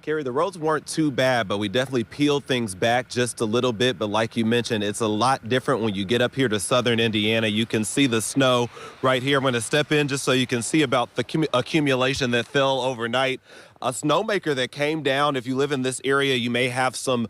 Carrie, the roads weren't too bad, but we definitely peeled things back just a little bit. But like you mentioned, it's a lot different when you get up here to southern Indiana. You can see the snow right here. I'm going to step in just so you can see about the accumulation that fell overnight. A snowmaker that came down. If you live in this area, you may have some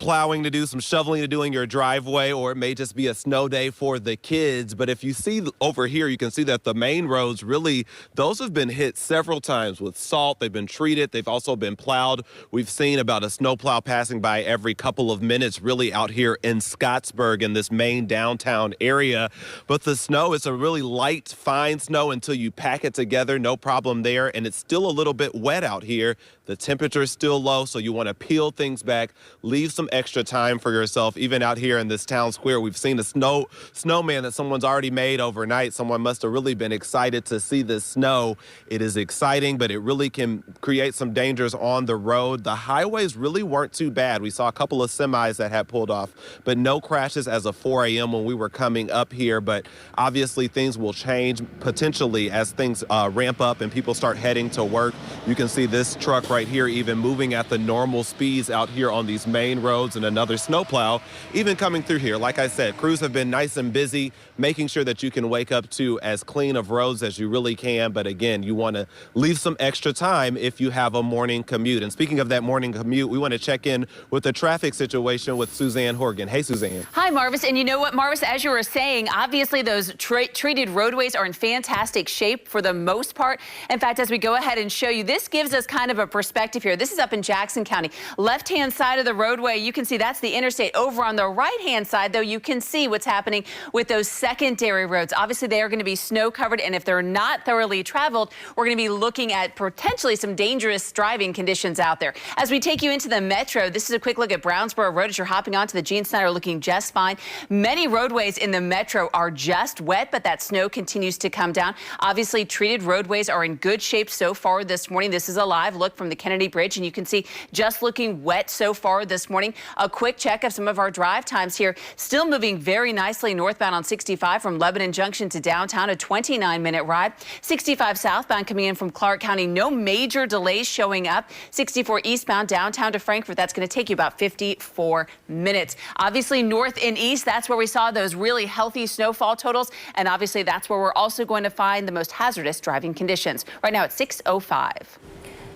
plowing to do, some shoveling to do in your driveway, or it may just be a snow day for the kids. But if you see over here, you can see that the main roads really, those have been hit several times with salt. They've been treated. They've also been plowed. We've seen about a snowplow passing by every couple of minutes really out here in Scottsburg in this main downtown area. But the snow is a really light, fine snow until you pack it together. No problem there. And it's still a little bit wet out here. The temperature is still low, so you want to peel things back, leave some extra time for yourself. Even out here in this town square, we've seen a snowman that someone's already made overnight. Someone must have really been excited to see this snow. It is exciting, but it really can create some dangers on the road. The highways really weren't too bad. We saw a couple of semis that had pulled off, but no crashes as of 4 a.m. when we were coming up here. But obviously things will change potentially as things ramp up and people start heading to work. You can see this truck right here even moving at the normal speeds out here on these main roads, and another snowplow even coming through here. Like I said, crews have been nice and busy making sure that you can wake up to as clean of roads as you really can. But again, you want to leave some extra time if you have a morning commute. And speaking of that morning commute, we want to check in with the traffic situation with Suzanne Horgan. Hey, Suzanne. Hi, Marvis. And you know what, Marvis, as you were saying, obviously those treated roadways are in fantastic shape for the most part. In fact, as we go ahead and show you, this gives us kind of a perspective here. This is up in Jackson County. Left-hand side of the roadway, you can see that's the interstate. Over on the right-hand side, though, you can see what's happening with those secondary roads. Obviously, they are going to be snow-covered, and if they're not thoroughly traveled, we're going to be looking at potentially some dangerous driving conditions out there. As we take you into the metro, this is a quick look at Brownsboro Road as you're hopping onto the Gene Snyder, looking just fine. Many roadways in the metro are just wet, but that snow continues to come down. Obviously, treated roadways are in good shape so far this morning. This is a live look from the Kennedy Bridge, and you can see just looking wet so far this morning. A quick check of some of our drive times here. Still moving very nicely northbound on 65 from Lebanon Junction to downtown, a 29-minute ride. 65 southbound coming in from Clark County, no major delays showing up. 64 eastbound downtown to Frankfort, that's going to take you about 54 minutes. Obviously, north and east, that's where we saw those really healthy snowfall totals, and obviously that's where we're also going to find the most hazardous driving conditions. Right now it's 6:05.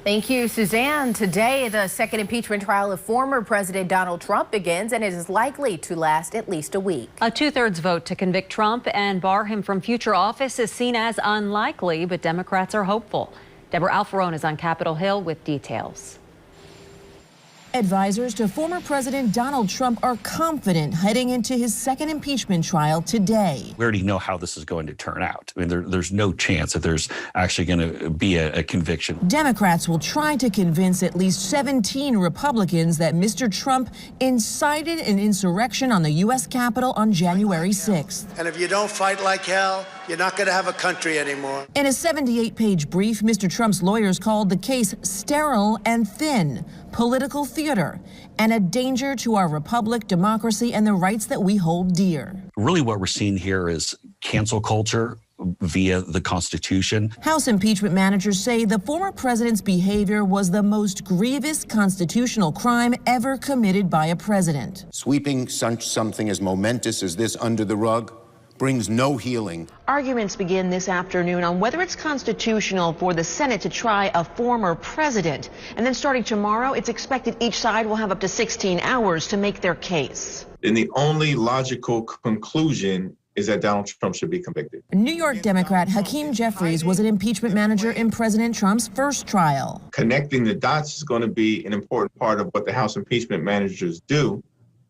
Thank you, Suzanne. Today, the second impeachment trial of former President Donald Trump begins, and it is likely to last at least a week. A 2/3 vote to convict Trump and bar him from future office is seen as unlikely, but Democrats are hopeful. Deborah Alfarone is on Capitol Hill with details. Advisors to former President Donald Trump are confident heading into his second impeachment trial today. We already know how this is going to turn out. I mean, there's no chance that there's actually going to be a conviction. Democrats will try to convince at least 17 Republicans that Mr. Trump incited an insurrection on the U.S. Capitol on January 6th. And if you don't fight like hell, you're not going to have a country anymore. In a 78-page brief, Mr. Trump's lawyers called the case sterile and thin, political theater, and a danger to our republic, democracy, and the rights that we hold dear. Really what we're seeing here is cancel culture via the Constitution. House impeachment managers say the former president's behavior was the most grievous constitutional crime ever committed by a president. Sweeping something as momentous as this under the rug brings no healing. Arguments begin this afternoon on whether it's constitutional for the Senate to try a former president. And then starting tomorrow, it's expected each side will have up to 16 hours to make their case. And the only logical conclusion is that Donald Trump should be convicted. New York Democrat Hakeem Jeffries was an impeachment manager in President Trump's first trial. Connecting the dots is going to be an important part of what the House impeachment managers do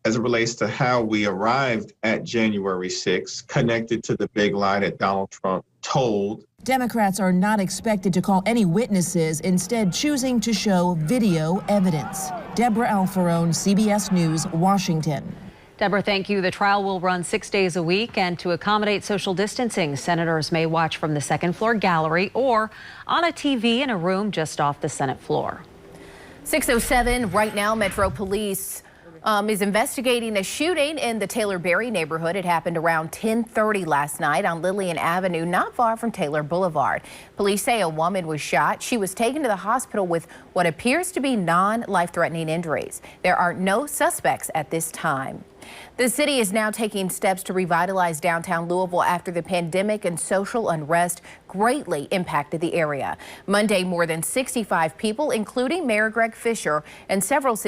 as it relates to how we arrived at January 6th, connected to the big lie that Donald Trump told. Democrats are not expected to call any witnesses, instead choosing to show video evidence. Deborah Alfarone, CBS News, Washington. Deborah, thank you. The trial will run 6 days a week, and to accommodate social distancing, senators may watch from the second-floor gallery or on a TV in a room just off the Senate floor. 6:07 right now, Metro Police Is investigating a shooting in the Taylor Berry neighborhood. It happened around 10:30 last night on Lillian Avenue, not far from Taylor Boulevard. Police say a woman was shot. She was taken to the hospital with what appears to be non-life-threatening injuries. There are no suspects at this time. The city is now taking steps to revitalize downtown Louisville after the pandemic and social unrest greatly impacted the area. Monday, more than 65 people, including Mayor Greg Fisher and several city